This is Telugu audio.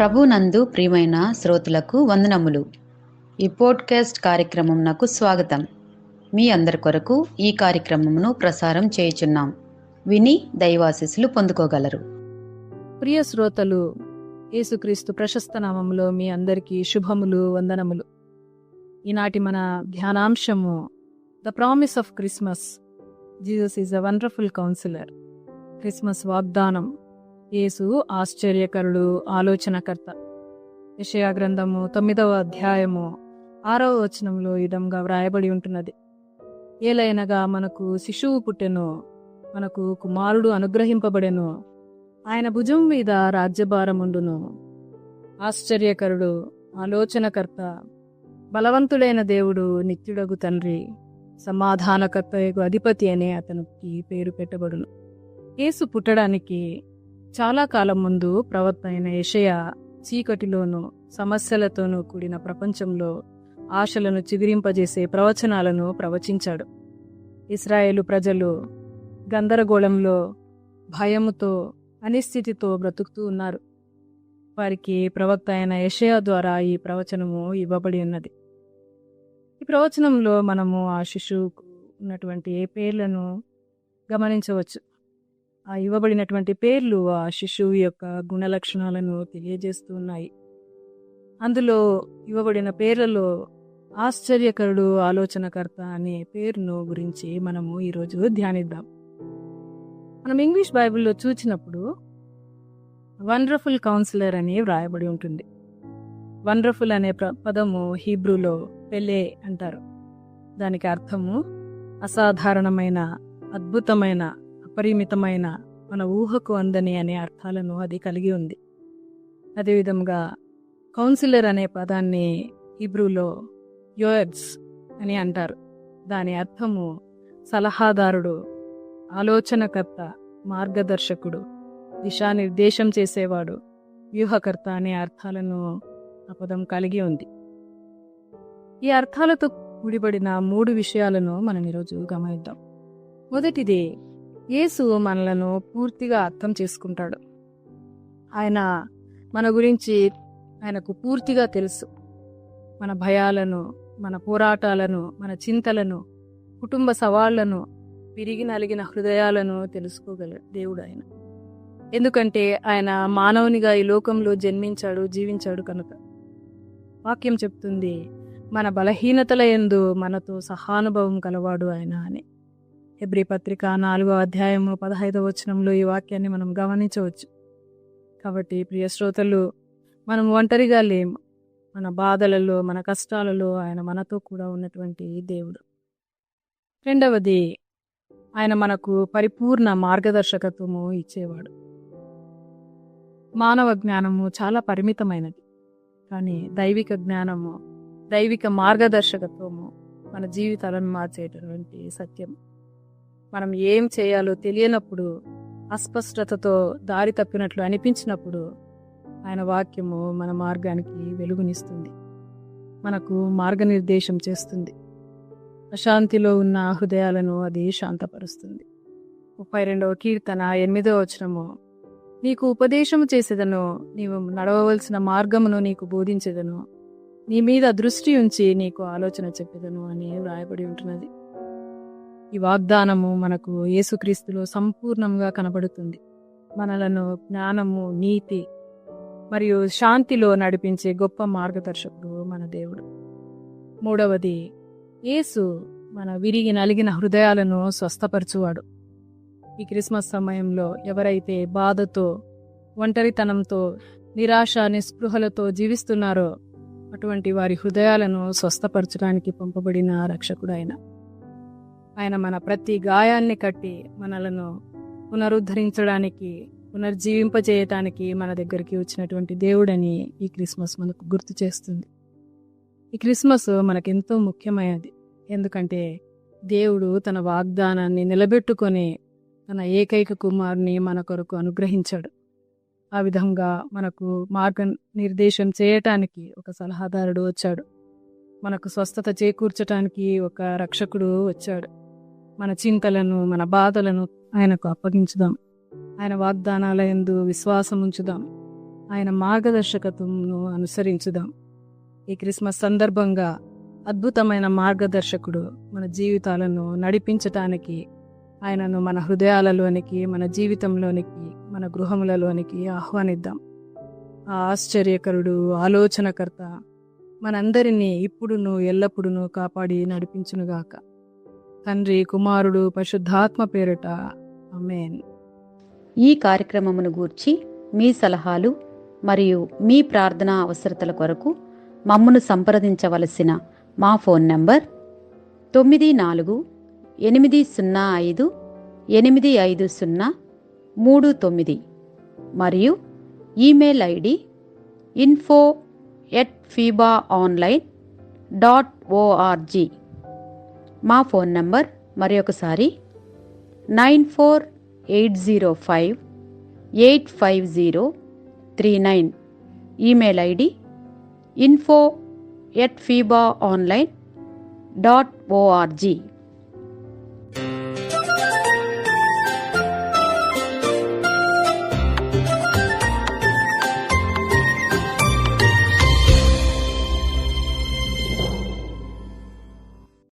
ప్రభునందు ప్రియమైన శ్రోతలకు వందనములు. ఈ పోడ్కాస్ట్ కార్యక్రమం నాకు స్వాగతం. మీ అందరి కొరకు ఈ కార్యక్రమమును ప్రసారం చేయుచున్నాం. విని దైవాశీస్సులు పొందుకోగలరు. ప్రియ శ్రోతలు, యేసుక్రీస్తు ప్రశస్త నామములో మీ అందరికీ శుభములు, వందనములు. ఈనాటి మన ధ్యానాంశము the promise of Christmas. Jesus is a wonderful counsellor. Christmas వాగ్దానం. యేసు ఆశ్చర్యకరుడు, ఆలోచనకర్త. యెషయా గ్రంథము 9వ అధ్యాయము 6వ వచనంలో ఈ విధంగా వ్రాయబడి ఉంటున్నది. ఏలైనగా మనకు శిశువు పుట్టెను, మనకు కుమారుడు అనుగ్రహింపబడెను, ఆయన భుజం మీద రాజ్యభారముండును. ఆశ్చర్యకరుడు, ఆలోచనకర్త, బలవంతుడైన దేవుడు, నిత్యుడగు తండ్రి, సమాధానకర్తయగు అధిపతి అనే అతనికి పేరు పెట్టబడును. యేసు పుట్టడానికి చాలా కాలం ముందు ప్రవక్త అయిన యెషయా చీకటిలోనూ సమస్యలతోనూ కూడిన ప్రపంచంలో ఆశలను చిగురింపజేసే ప్రవచనాలను ప్రవచించాడు. ఇశ్రాయేలు ప్రజలు గందరగోళంలో, భయముతో, అనిశ్చితితో బ్రతుకుతూ ఉన్నారు. వారికి ప్రవక్త అయిన యెషయా ద్వారా ఈ ప్రవచనము ఇవ్వబడి ఉన్నది. ఈ ప్రవచనంలో మనము ఆ శిశువుకు ఉన్నటువంటి పేర్లను గమనించవచ్చు. ఆ ఇవ్వబడినటువంటి పేర్లు ఆ శిశువు యొక్క గుణలక్షణాలను తెలియజేస్తూ ఉన్నాయి. అందులో ఇవ్వబడిన పేర్లలో ఆశ్చర్యకరుడు, ఆలోచనకర్త అనే పేరును గురించి మనము ఈరోజు ధ్యానిద్దాం. మనం ఇంగ్లీష్ బైబిల్లో చూసినప్పుడు వండర్ఫుల్ కౌన్సిలర్ అని వ్రాయబడి ఉంటుంది. వండర్ఫుల్ అనే పదము హీబ్రూలో పెలే అంటారు. దానికి అర్థము అసాధారణమైన, అద్భుతమైన, అపరిమితమైన, మన ఊహకు అందని అనే అర్థాలను అది కలిగి ఉంది. అదేవిధంగా కౌన్సిలర్ అనే పదాన్ని హీబ్రూలో యోయబ్స్ అని అంటారు. దాని అర్థము సలహాదారుడు, ఆలోచనకర్త, మార్గదర్శకుడు, దిశానిర్దేశం చేసేవాడు, వ్యూహకర్త అనే అర్థాలను ఆ పదం కలిగి ఉంది. ఈ అర్థాలతో కూడిబడిన 3 విషయాలను మనం ఈరోజు గమనిద్దాం. మొదటిది, యేసు మనలను పూర్తిగా అర్థం చేసుకుంటాడు. ఆయన మన గురించి ఆయనకు పూర్తిగా తెలుసు. మన భయాలను, మన పోరాటాలను, మన చింతలను, కుటుంబ సవాళ్లను, విరిగి నలిగిన హృదయాలను తెలుసుకోగల దేవుడు ఆయన. ఎందుకంటే ఆయన మానవునిగా ఈ లోకంలో జన్మించాడు, జీవించాడు కనుక. వాక్యం చెప్తుంది, మన బలహీనతల యందు మనతో సహానుభవం కలవాడు ఆయన అని. హెబ్రీ పత్రిక 4వ అధ్యాయము 15వ వచనంలో ఈ వాక్యాన్ని మనం గమనించవచ్చు. కాబట్టి ప్రియ శ్రోతలు, మనం ఒంటరిగా లేము. మన బాధలలో, మన కష్టాలలో ఆయన మనతో కూడా ఉన్నటువంటి దేవుడు. రెండవది, ఆయన మనకు పరిపూర్ణ మార్గదర్శకత్వము ఇచ్చేవాడు. మానవ జ్ఞానము చాలా పరిమితమైనది, కానీ దైవిక జ్ఞానము, దైవిక మార్గదర్శకత్వము మన జీవితాలను మార్చేటటువంటి సత్యం. మనం ఏం చేయాలో తెలియనప్పుడు, అస్పష్టతతో దారి తప్పినట్లు అనిపించినప్పుడు ఆయన వాక్యము మన మార్గానికి వెలుగునిస్తుంది, మనకు మార్గనిర్దేశం చేస్తుంది. అశాంతిలో ఉన్న హృదయాలను అది శాంతపరుస్తుంది. 32వ కీర్తన 8వ వచనము, నీకు ఉపదేశము చేసేదను, నీవు నడవవలసిన మార్గమును నీకు బోధించేదను, నీ మీద దృష్టి ఉంచి నీకు ఆలోచన చెప్పేదను అని వ్రాయబడి ఉంటున్నది. ఈ వాగ్దానము మనకు యేసుక్రీస్తులో సంపూర్ణంగా కనబడుతుంది. మనలను జ్ఞానము, నీతి మరియు శాంతిలో నడిపించే గొప్ప మార్గదర్శకుడు మన దేవుడు. మూడవది, యేసు మన విరిగి నలిగిన హృదయాలను స్వస్థపరచువాడు. ఈ క్రిస్మస్ సమయంలో ఎవరైతే బాధతో, ఒంటరితనంతో, నిరాశ, నిస్పృహలతో జీవిస్తున్నారో అటువంటి వారి హృదయాలను స్వస్థపరచడానికి పంపబడిన రక్షకుడు ఆయన. ఆయన మన ప్రతి గాయాన్ని కట్టి మనలను పునరుద్ధరించడానికి, పునర్జీవింపజేయటానికి మన దగ్గరికి వచ్చినటువంటి దేవుడని ఈ క్రిస్మస్ మనకు గుర్తు చేస్తుంది. ఈ క్రిస్మస్ మనకెంతో ముఖ్యమైనది. ఎందుకంటే దేవుడు తన వాగ్దానాన్ని నిలబెట్టుకొని తన ఏకైక కుమారుని మన కొరకు అనుగ్రహించాడు. ఆ విధంగా మనకు మార్గ నిర్దేశం చేయటానికి ఒక సలహాదారుడు వచ్చాడు. మనకు స్వస్థత చేకూర్చటానికి ఒక రక్షకుడు వచ్చాడు. మన చింతలను, మన బాధలను ఆయనకు అప్పగించుదాం. ఆయన వాగ్దానాల యందు విశ్వాసం ఉంచుదాం. ఆయన మార్గదర్శకత్వంను అనుసరించుదాం. ఈ క్రిస్మస్ సందర్భంగా అద్భుతమైన మార్గదర్శకుడు మన జీవితాలను నడిపించటానికి ఆయనను మన హృదయాలలోనికి, మన జీవితంలోనికి, మన గృహములలోనికి ఆహ్వానిద్దాం. ఆ ఆశ్చర్యకరుడు, ఆలోచనకర్త మనందరినీ ఇప్పుడును ఎల్లప్పుడూ కాపాడి నడిపించునుగాక. తండ్రి, కుమారుడు, పరిశుద్ధాత్మ పేరిట ఆమేన్. ఈ కార్యక్రమమును గూర్చి మీ సలహాలు మరియు మీ ప్రార్థనా అవసరతల కొరకు మమ్మను సంప్రదించవలసిన మా ఫోన్ నంబర్ 9480585039 మరియు ఈమెయిల్ ఐడి info@fibaonline.org. మా ఫోన్ నంబర్ మరొకసారి 9480585039. Email ID info@fibaonline.org.